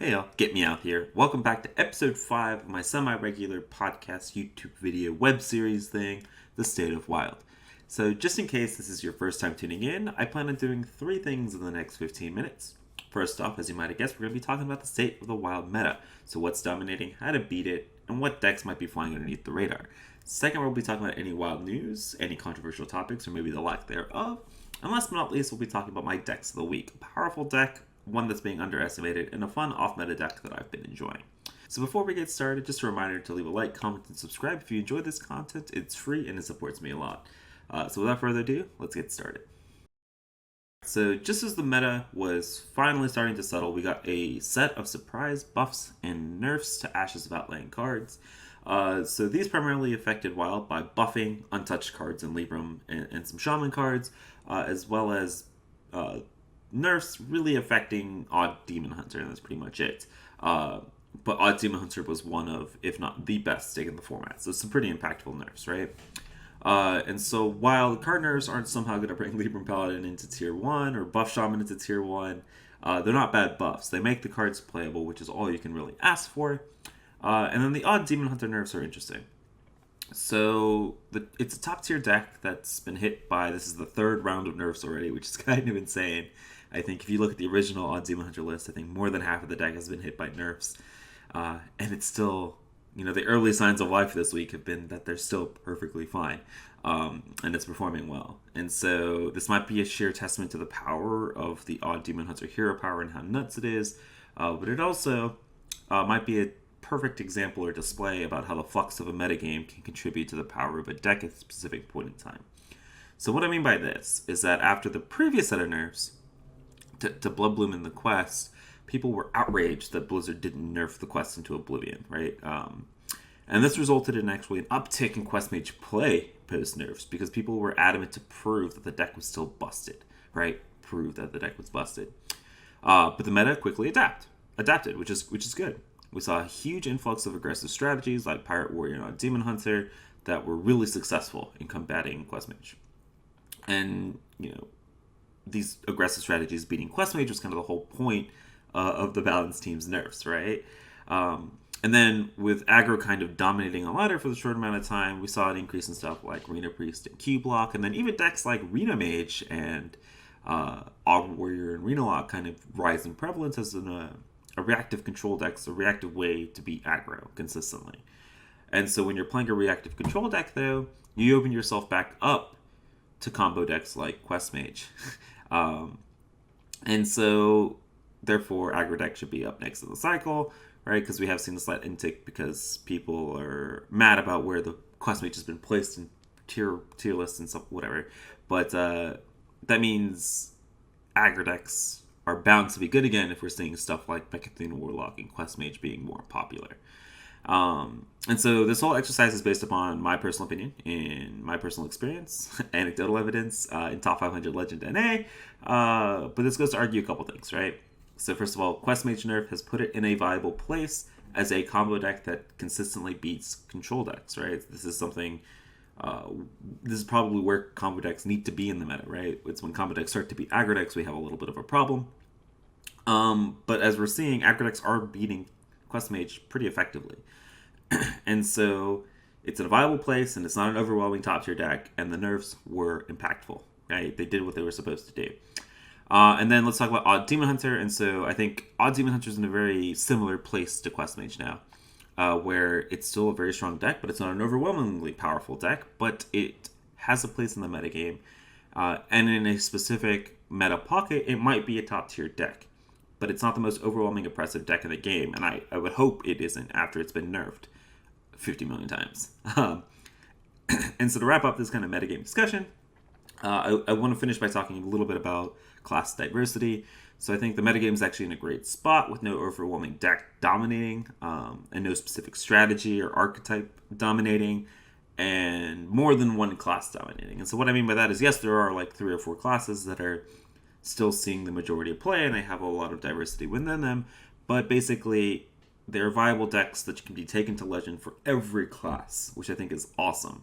Hey y'all, get me out here. Welcome back to episode 5 of my semi-regular podcast YouTube video web series thing, The State of Wild. So just in case this is your first time tuning in, I plan on doing 3 things in the next 15 minutes. First off, as you might have guessed, we're going to be talking about the state of the wild meta. So what's dominating, how to beat it, and what decks might be flying underneath the radar. Second, we'll be talking about any wild news, any controversial topics, or maybe the lack thereof. And last but not least, we'll be talking about my decks of the week. A powerful deck, one that's being underestimated, and a fun off-meta deck that I've been enjoying. So before we get started, just a reminder to leave a like, comment, and subscribe if you enjoy this content. It's free and it supports me a lot. So without further ado, let's get started. So just as the meta was finally starting to settle, we got a set of surprise buffs and nerfs to Ashes of Outland cards. So these primarily affected Wild by buffing untouched cards in Libram and some Shaman cards, as well as nerfs really affecting Odd Demon Hunter, and that's pretty much it. But Odd Demon Hunter was one of, if not the best deck in the format, so some pretty impactful nerfs, right? And so while card nerfs aren't somehow going to bring Libram Paladin into tier 1 or buff Shaman into tier 1, they're not bad buffs. They make the cards playable, which is all you can really ask for. And then the Odd Demon Hunter nerfs are interesting. So it's a top tier deck that's been hit by, this is the 3rd round of nerfs already, which is kind of insane. I think if you look at the original Odd Demon Hunter list, I think more than half of the deck has been hit by nerfs. And it's still, the early signs of life this week have been that they're still perfectly fine. And it's performing well. And so this might be a sheer testament to the power of the Odd Demon Hunter hero power and how nuts it is. But it also might be a perfect example or display about how the flux of a metagame can contribute to the power of a deck at a specific point in time. So what I mean by this is that after the previous set of nerfs to Bloodbloom and the Quest, people were outraged that Blizzard didn't nerf the Quest into Oblivion, right? And this resulted in actually an uptick in Quest Mage play post-nerfs because people were adamant to prove that the deck was still busted, right? Prove that the deck was busted. But the meta quickly adapted, which is good. We saw a huge influx of aggressive strategies like Pirate Warrior and Demon Hunter that were really successful in combating Quest Mage. And, these aggressive strategies beating Quest Mage was kind of the whole point of the Balance team's nerfs, right? And then with aggro kind of dominating a ladder for the short amount of time, we saw an increase in stuff like Rena Priest and Q-Block, and then even decks like Rena Mage and Aug Warrior and Rena Lock kind of rise in prevalence as a reactive control deck's a reactive way to beat aggro consistently. And so when you're playing a reactive control deck, though, you open yourself back up to combo decks like Quest Mage. And so, therefore, aggro deck should be up next in the cycle, right? Because we have seen a slight intick because people are mad about where the Quest Mage has been placed in tier lists and stuff, whatever. But that means aggro decks are bound to be good again if we're seeing stuff like Mechathune Warlock and Quest Mage being more popular. And so this whole exercise is based upon my personal opinion, in my personal experience, anecdotal evidence, in Top 500 Legend NA, but this goes to argue a couple things, right? So first of all, Quest Mage Nerf has put it in a viable place as a combo deck that consistently beats control decks, right? This is something, this is probably where combo decks need to be in the meta, right? It's when combo decks start to beat aggro decks, we have a little bit of a problem. But as we're seeing, aggro decks are beating Quest Mage pretty effectively. And so it's in a viable place, and it's not an overwhelming top tier deck, and the nerfs were impactful, right? They did what they were supposed to do. And then let's talk about Odd Demon Hunter. And so I think Odd Demon Hunter is in a very similar place to Quest Mage now, where it's still a very strong deck, but it's not an overwhelmingly powerful deck, but it has a place in the metagame. And in a specific meta pocket, it might be a top tier deck, but it's not the most overwhelming oppressive deck in the game, and I would hope it isn't after it's been nerfed 50 million times. And so to wrap up this kind of metagame discussion, I want to finish by talking a little bit about class diversity. So I think the metagame is actually in a great spot with no overwhelming deck dominating, and no specific strategy or archetype dominating, and more than one class dominating. And so what I mean by that is, yes, there are like 3 or 4 classes that are still seeing the majority of play, and they have a lot of diversity within them, but basically they're viable decks that can be taken to Legend for every class, which I think is awesome.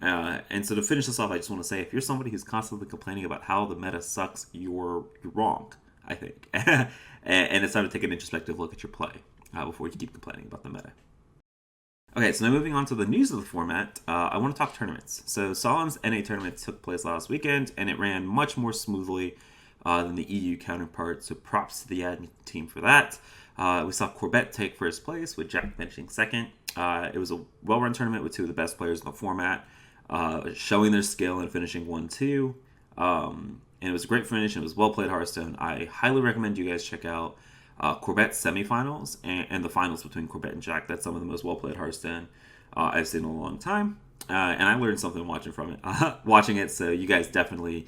And so to finish this off, I just want to say, if you're somebody who's constantly complaining about how the meta sucks, you're wrong. I think. And it's time to take an introspective look at your play before you keep complaining about the meta. Okay, so now moving on to the news of the format, I want to talk tournaments. So Solemn's NA tournament took place last weekend, and it ran much more smoothly than the EU counterpart, so props to the admin team for that. We saw Corbett take first place, with Jack finishing second. It was a well-run tournament with two of the best players in the format, showing their skill and finishing 1-2. And it was a great finish, and it was well-played Hearthstone. I highly recommend you guys check out Corbett's semifinals and the finals between Corbett and Jack. That's some of the most well-played Hearthstone I've seen in a long time. And I learned something watching it, so you guys definitely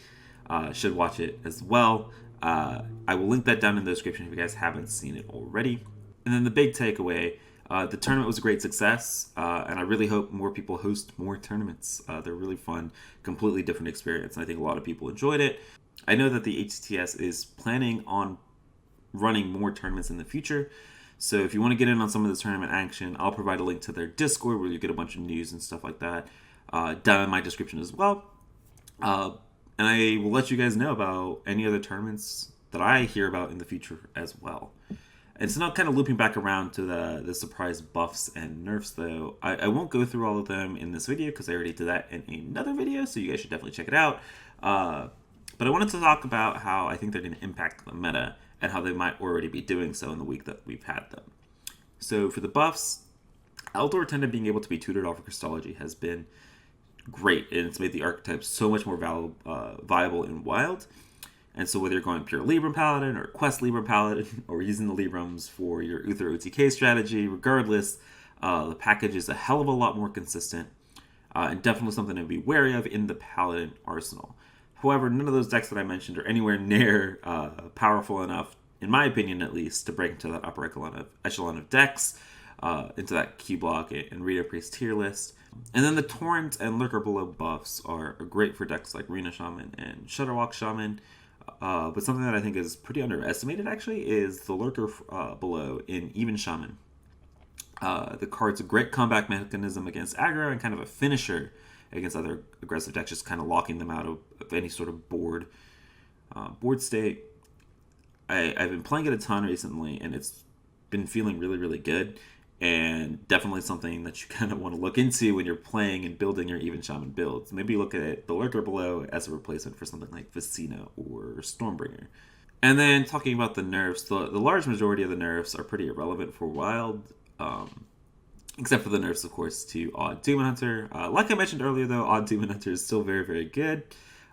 should watch it as well. I will link that down in the description if you guys haven't seen it already. And then the big takeaway, the tournament was a great success, and I really hope more people host more tournaments. They're really fun, completely different experience, and I think a lot of people enjoyed it. I know that the HTTS is planning on running more tournaments in the future, so if you want to get in on some of the tournament action, I'll provide a link to their Discord where you get a bunch of news and stuff like that down in my description as well. And I will let you guys know about any other tournaments that I hear about in the future as well. And so now kind of looping back around to the surprise buffs and nerfs, though, I won't go through all of them in this video because I already did that in another video, so you guys should definitely check it out. But I wanted to talk about how I think they're going to impact the meta and how they might already be doing so in the week that we've had them. So for the buffs, Eldor Attendant being able to be tutored off of Christology has been great, and it's made the archetype so much more viable in Wild. And so whether you're going pure Libram Paladin or Quest Libram Paladin or using the Librams for your Uther OTK strategy, regardless, the package is a hell of a lot more consistent and definitely something to be wary of in the Paladin arsenal. However, none of those decks that I mentioned are anywhere near powerful enough, in my opinion at least, to break into that upper echelon of decks, into that Q block and Rito Priest tier list. And then the Torrent and Lurker Below buffs are great for decks like Rena Shaman and Shudderwalk Shaman. But something that I think is pretty underestimated, actually, is the Lurker Below in Even Shaman. The card's a great comeback mechanism against aggro and kind of a finisher against other aggressive decks, just kind of locking them out of any sort of board state. I've been playing it a ton recently, and it's been feeling really, really good, and definitely something that you kind of want to look into when you're playing and building your Even Shaman builds. Maybe look at the Lurker Below as a replacement for something like Vicina or Stormbringer. And then talking about the nerfs, the large majority of the nerfs are pretty irrelevant for Wild, except for the nerfs, of course, to Odd Demon Hunter. Like I mentioned earlier, though, Odd Demon Hunter is still very, very good.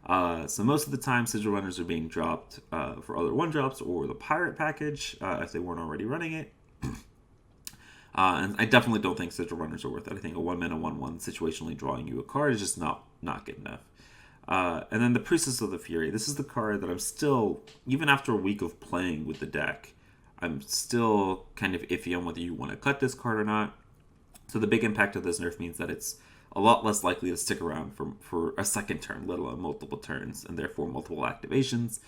So most of the time, Sigil Runners are being dropped for other 1-drops or the Pirate package, if they weren't already running it. And I definitely don't think Sigil Runners are worth it. I think a 1-mana 1/1 situationally drawing you a card is just not good enough. And then the Priestess of the Fury. This is the card that I'm still, even after a week of playing with the deck, I'm still kind of iffy on whether you want to cut this card or not. So the big impact of this nerf means that it's a lot less likely to stick around for a second turn, let alone multiple turns, and therefore multiple activations.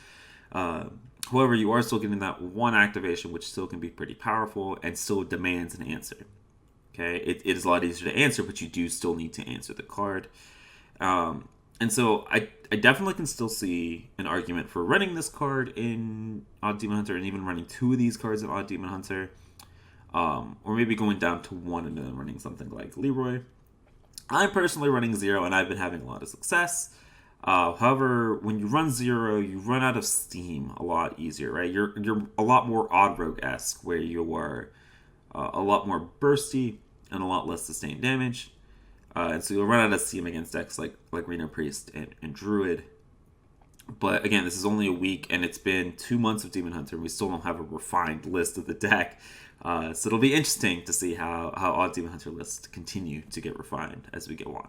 However, you are still getting that one activation, which still can be pretty powerful and still demands an answer. Okay, it is a lot easier to answer, but you do still need to answer the card. And so I definitely can still see an argument for running this card in Odd Demon Hunter and even running 2 of these cards in Odd Demon Hunter. Or maybe going down to 1 and then running something like Leroy. I'm personally running 0, and I've been having a lot of success. However, when you run 0, you run out of steam a lot easier, right? You're a lot more Odd Rogue-esque, where you are a lot more bursty and a lot less sustained damage. And so you'll run out of steam against decks like Reno Priest and Druid. But again, this is only a week, and it's been 2 months of Demon Hunter, and we still don't have a refined list of the deck. So it'll be interesting to see how Odd Demon Hunter lists continue to get refined as we go on.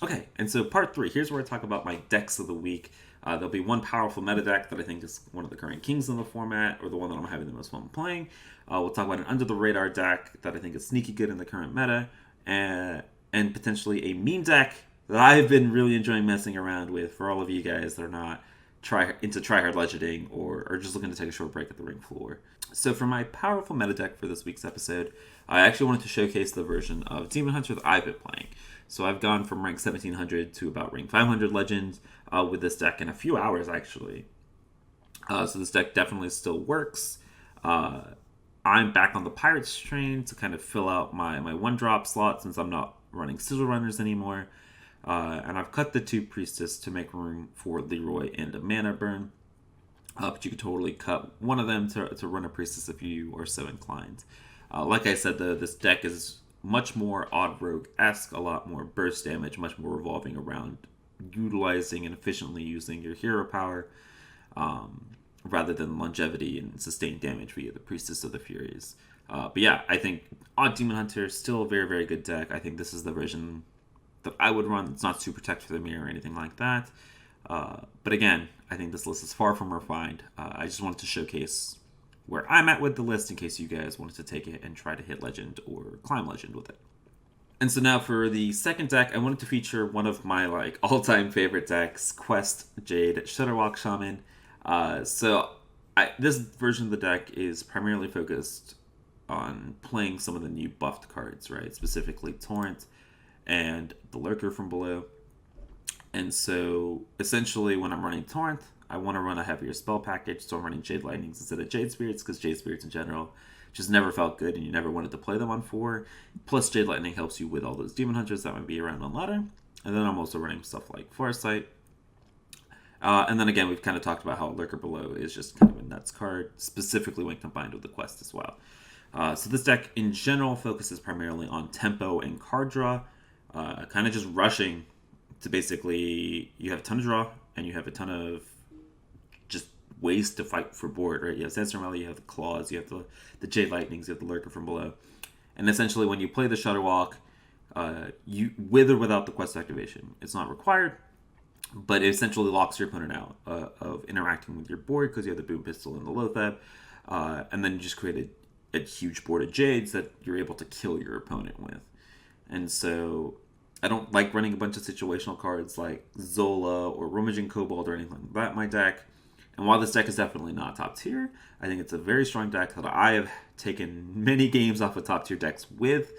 Okay, and so part 3, here's where I talk about my decks of the week. There'll be one powerful meta deck that I think is one of the current kings in the format, or the one that I'm having the most fun playing. We'll talk about an under-the-radar deck that I think is sneaky good in the current meta, and potentially a meme deck that I've been really enjoying messing around with for all of you guys that are not into tryhard legending or are just looking to take a short break at the ring floor. So for my powerful meta deck for this week's episode, I actually wanted to showcase the version of Demon Hunter that I've been playing. So I've gone from rank 1700 to about rank 500 legend with this deck in a few hours, actually. So this deck definitely still works. Uh, I'm back on the Pirates train to kind of fill out my 1-drop slot since I'm not running Sigil Runners anymore. And I've cut the 2 Priestess to make room for Leroy and a Mana Burn. But you could totally cut one of them to run a Priestess if you are so inclined. Like I said, this deck is much more Odd Rogue-esque, a lot more burst damage, much more revolving around utilizing and efficiently using your hero power, rather than longevity and sustained damage via the Priestess of the Furies. But yeah, I think Odd Demon Hunter is still a very, very good deck. I think this is the version that I would run. It's not super Protect for the Mirror or anything like that. But again, I think this list is far from refined. I just wanted to showcase where I'm at with the list in case you guys wanted to take it and try to hit Legend or climb Legend with it. And so now for the second deck, I wanted to feature one of my all-time favorite decks, Quest Jade Shudderwalk Shaman. This version of the deck is primarily focused on playing some of the new buffed cards, right? Specifically Torrent and the Lurker from Below. And so essentially when I'm running Torrent, I want to run a heavier spell package, so I'm running Jade Lightnings instead of Jade Spirits, because Jade Spirits in general just never felt good and you never wanted to play them on 4. Plus Jade Lightning helps you with all those Demon Hunters that might be around on ladder. And then I'm also running stuff like Farsight. And then again, we've kind of talked about how Lurker Below is just kind of a nuts card, specifically when combined with the Quest as well. So this deck in general focuses primarily on tempo and card draw, kind of just rushing to basically, you have a ton of draw and you have a ton of just ways to fight for board, right? You have Sandstorm Alley, you have the Claws, you have the Jade Lightnings, you have the Lurker from Below. And essentially when you play the Shudderwalk, you with or without the Quest activation, it's not required, but it essentially locks your opponent out of interacting with your board because you have the Boom Pistol and the Lothab, and then you just create a huge board of Jades that you're able to kill your opponent with. And so I don't like running a bunch of situational cards like Zola or Rummaging Kobold or anything like that in my deck. And while this deck is definitely not top tier, I think it's a very strong deck that I have taken many games off of top tier decks with.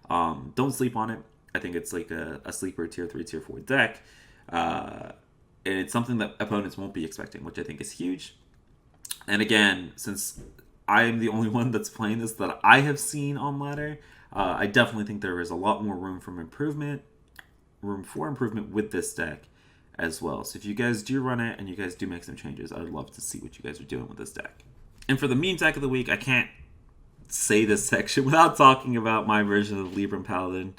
Don't sleep on it. I think it's like a sleeper tier 3, tier 4 deck. And it's something that opponents won't be expecting, which I think is huge. And again, since I am the only one that's playing this that I have seen on ladder, I definitely think there is a lot more room for improvement with this deck as well. So if you guys do run it and you guys do make some changes, I would love to see what you guys are doing with this deck. And for the meme deck of the week, I can't say this section without talking about my version of Libram Paladin,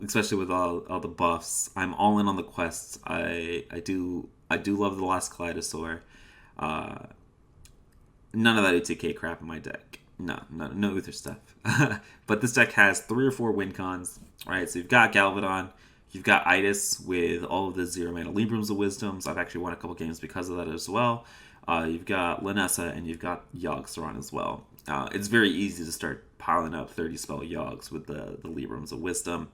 especially with all the buffs. I'm all in on the quests. I do love the last Kaleidosaur. None of that UTK crap in my deck. No Uther stuff. But this deck has 3 or 4 win cons, right? So you've got Galvadon, you've got Itis with all of the 0-mana Librams of Wisdoms. I've actually won a couple games because of that as well. You've got Linessa, and you've got Yogg-Saron as well. It's very easy to start piling up 30 spell Yoggs with the Librams of Wisdom.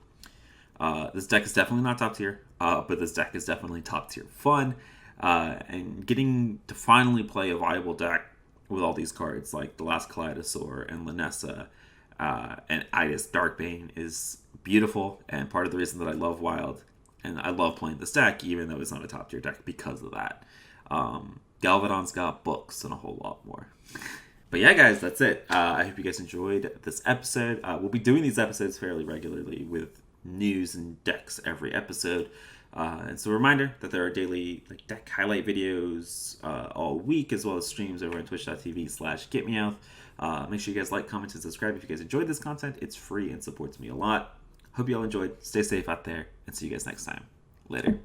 This deck is definitely not top tier, but this deck is definitely top tier fun. And getting to finally play a viable deck with all these cards like the last Kaleidosaur and Linessa and Itis Darkbane is beautiful, and part of the reason that I love Wild and I love playing this deck, even though it's not a top tier deck, because of that. Galvadon's got books and a whole lot more. But yeah, guys, that's it. I hope you guys enjoyed this episode. We'll be doing these episodes fairly regularly with news and decks every episode. And so a reminder that there are daily deck highlight videos all week, as well as streams over on twitch.tv/getmeout. Make sure you guys like, comment, and subscribe if you guys enjoyed this content. It's free and supports me a lot. Hope you all enjoyed. Stay safe out there, and see you guys next time. Later.